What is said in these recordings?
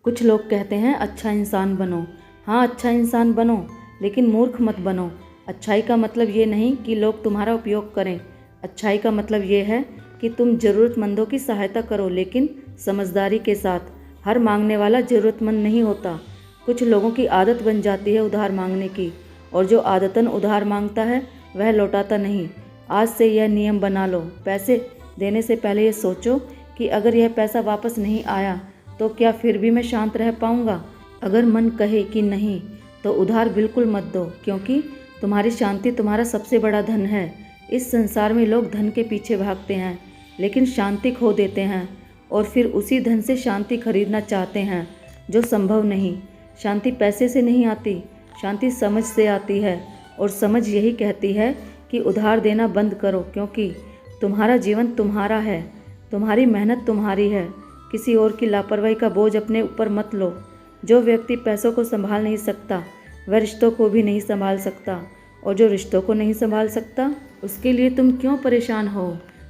कुछ लोग कहते हैं अच्छा इंसान बनो। हाँ, अच्छा इंसान बनो, लेकिन मूर्ख मत बनो। अच्छाई का मतलब ये नहीं कि लोग तुम्हारा उपयोग करें। अच्छाई का मतलब ये है कि तुम ज़रूरतमंदों की सहायता करो, लेकिन समझदारी के साथ। हर मांगने वाला ज़रूरतमंद नहीं होता। कुछ लोगों की आदत बन जाती है उधार मांगने की, और जो आदतन उधार मांगता है वह लौटाता नहीं। आज से यह नियम बना लो, पैसे देने से पहले ये सोचो कि अगर यह पैसा वापस नहीं आया तो क्या फिर भी मैं शांत रह पाऊंगा। अगर मन कहे कि नहीं, तो उधार बिल्कुल मत दो, क्योंकि तुम्हारी शांति तुम्हारा सबसे बड़ा धन है। इस संसार में लोग धन के पीछे भागते हैं, लेकिन शांति खो देते हैं, और फिर उसी धन से शांति खरीदना चाहते हैं, जो संभव नहीं। शांति पैसे से नहीं आती, शांति समझ से आती है, और समझ यही कहती है कि उधार देना बंद करो, क्योंकि तुम्हारा जीवन तुम्हारा है, तुम्हारी मेहनत तुम्हारी है। किसी और की लापरवाही का बोझ अपने ऊपर मत लो। जो व्यक्ति पैसों को संभाल नहीं सकता वह रिश्तों को भी नहीं संभाल सकता, और जो रिश्तों को नहीं संभाल सकता उसके लिए तुम क्यों परेशान हो।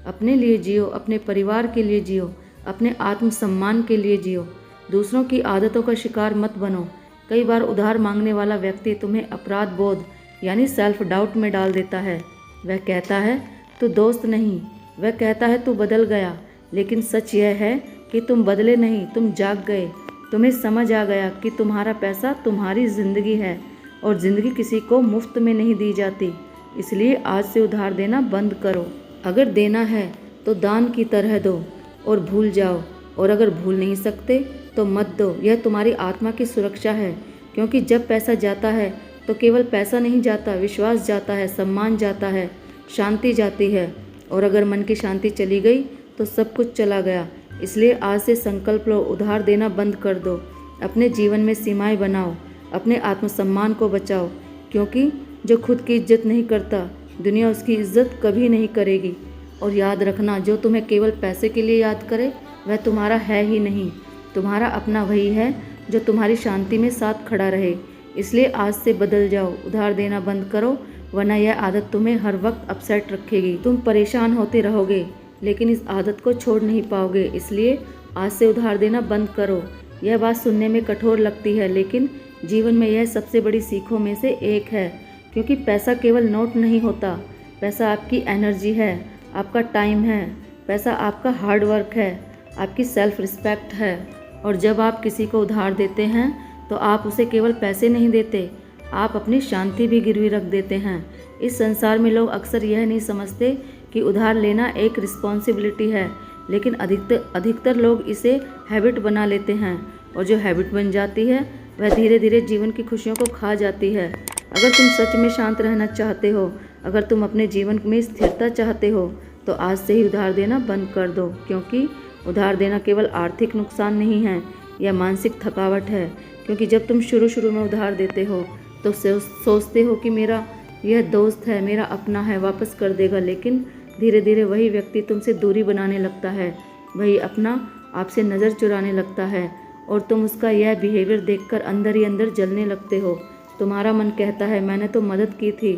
अपने लिए जियो, अपने परिवार के लिए जियो, अपने आत्मसम्मान के लिए जियो। दूसरों की आदतों का शिकार मत बनो। कई बार उधार मांगने वाला व्यक्ति तुम्हें अपराध बोध यानी सेल्फ डाउट में डाल देता है। वह कहता है तू दोस्त नहीं, वह कहता है तू बदल गया, लेकिन सच यह है कि तुम बदले नहीं, तुम जाग गए। तुम्हें समझ आ गया कि तुम्हारा पैसा तुम्हारी ज़िंदगी है, और ज़िंदगी किसी को मुफ्त में नहीं दी जाती। इसलिए आज से उधार देना बंद करो। अगर देना है तो दान की तरह दो और भूल जाओ, और अगर भूल नहीं सकते तो मत दो। यह तुम्हारी आत्मा की सुरक्षा है, क्योंकि जब पैसा जाता है तो केवल पैसा नहीं जाता, विश्वास जाता है, सम्मान जाता है, शांति जाती है, और अगर मन की शांति चली गई तो सब कुछ चला गया। इसलिए आज से संकल्प लो, उधार देना बंद कर दो। अपने जीवन में सीमाएं बनाओ, अपने आत्मसम्मान को बचाओ, क्योंकि जो खुद की इज्जत नहीं करता दुनिया उसकी इज्जत कभी नहीं करेगी। और याद रखना, जो तुम्हें केवल पैसे के लिए याद करे वह तुम्हारा है ही नहीं। तुम्हारा अपना वही है जो तुम्हारी शांति में साथ खड़ा रहे। इसलिए आज से बदल जाओ, उधार देना बंद करो, वरना यह आदत तुम्हें हर वक्त अपसेट रखेगी। तुम परेशान होते रहोगे, लेकिन इस आदत को छोड़ नहीं पाओगे। इसलिए आज से उधार देना बंद करो। यह बात सुनने में कठोर लगती है, लेकिन जीवन में यह सबसे बड़ी सीखों में से एक है, क्योंकि पैसा केवल नोट नहीं होता। पैसा आपकी एनर्जी है, आपका टाइम है, पैसा आपका हार्ड वर्क है, आपकी सेल्फ रिस्पेक्ट है। और जब आप किसी को उधार देते हैं तो आप उसे केवल पैसे नहीं देते, आप अपनी शांति भी गिरवी रख देते हैं। इस संसार में लोग अक्सर यह नहीं समझते कि उधार लेना एक रिस्पॉन्सिबिलिटी है, लेकिन अधिकतर लोग इसे हैबिट बना लेते हैं, और जो हैबिट बन जाती है वह धीरे धीरे जीवन की खुशियों को खा जाती है। अगर तुम सच में शांत रहना चाहते हो, अगर तुम अपने जीवन में स्थिरता चाहते हो, तो आज से ही उधार देना बंद कर दो, क्योंकि उधार देना केवल आर्थिक नुकसान नहीं है, यह मानसिक थकावट है। क्योंकि जब तुम शुरू में उधार देते हो तो सोचते हो कि मेरा यह दोस्त है, मेरा अपना है, वापस कर देगा, लेकिन धीरे धीरे वही व्यक्ति तुमसे दूरी बनाने लगता है, वही अपना आपसे नज़र चुराने लगता है, और तुम उसका यह बिहेवियर देखकर अंदर ही अंदर जलने लगते हो। तुम्हारा मन कहता है मैंने तो मदद की थी,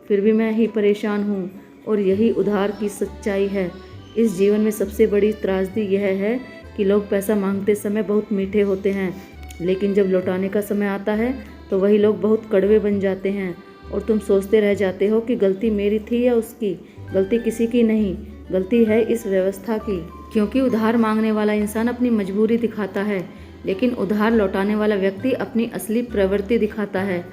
फिर भी मैं ही परेशान हूँ, और यही उधार की सच्चाई है। इस जीवन में सबसे बड़ी त्रासदी यह है कि लोग पैसा मांगते समय बहुत मीठे होते हैं, लेकिन जब लौटाने का समय आता है तो वही लोग बहुत कड़वे बन जाते हैं, और तुम सोचते रह जाते हो कि गलती मेरी थी या उसकी। गलती किसी की नहीं, गलती है इस व्यवस्था की। क्योंकि उधार मांगने वाला इंसान अपनी मजबूरी दिखाता है, लेकिन उधार लौटाने वाला व्यक्ति अपनी असली प्रवृत्ति दिखाता है।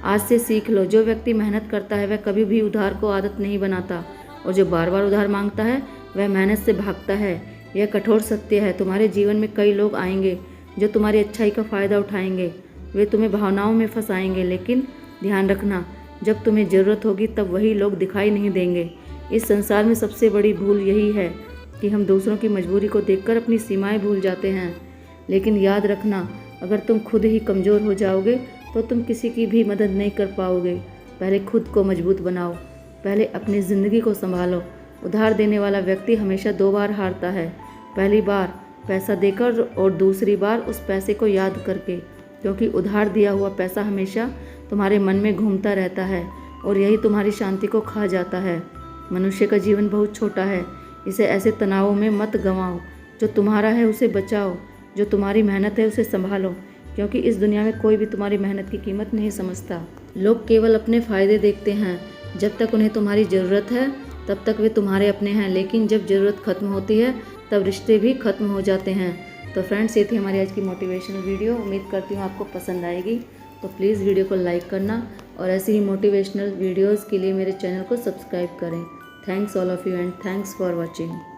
आज से सीख लो, जो व्यक्ति मेहनत करता है वह कभी भी उधार को आदत नहीं बनाता, और जो बार बार उधार मांगता है वह मेहनत से भागता है। यह कठोर सत्य है। तुम्हारे जीवन में कई लोग आएंगे जो तुम्हारी अच्छाई का फ़ायदा उठाएंगे, वे तुम्हें भावनाओं में फंसाएंगे, लेकिन ध्यान रखना, जब तुम्हें ज़रूरत होगी तब वही लोग दिखाई नहीं देंगे। इस संसार में सबसे बड़ी भूल यही है कि हम दूसरों की मजबूरी को देखकर अपनी सीमाएं भूल जाते हैं। लेकिन याद रखना, अगर तुम खुद ही कमज़ोर हो जाओगे तो तुम किसी की भी मदद नहीं कर पाओगे। पहले खुद को मजबूत बनाओ, पहले अपनी ज़िंदगी को संभालो। उधार देने वाला व्यक्ति हमेशा 2 बार हारता है, पहली बार पैसा देकर और दूसरी बार उस पैसे को याद करके, क्योंकि उधार दिया हुआ पैसा हमेशा तुम्हारे मन में घूमता रहता है, और यही तुम्हारी शांति को खा जाता है। मनुष्य का जीवन बहुत छोटा है, इसे ऐसे तनावों में मत गंवाओ। जो तुम्हारा है उसे बचाओ, जो तुम्हारी मेहनत है उसे संभालो, क्योंकि इस दुनिया में कोई भी तुम्हारी मेहनत की कीमत नहीं समझता। लोग केवल अपने फ़ायदे देखते हैं। जब तक उन्हें तुम्हारी ज़रूरत है तब तक वे तुम्हारे अपने हैं, लेकिन जब ज़रूरत ख़त्म होती है तब रिश्ते भी ख़त्म हो जाते हैं। तो फ्रेंड्स, ये थी हमारी आज की मोटिवेशनल वीडियो। उम्मीद करती हूँ आपको पसंद आएगी। तो प्लीज़ वीडियो को लाइक करना और ऐसी ही मोटिवेशनल वीडियोज़ के लिए मेरे चैनल को सब्सक्राइब करें। Thanks all of you and thanks for watching.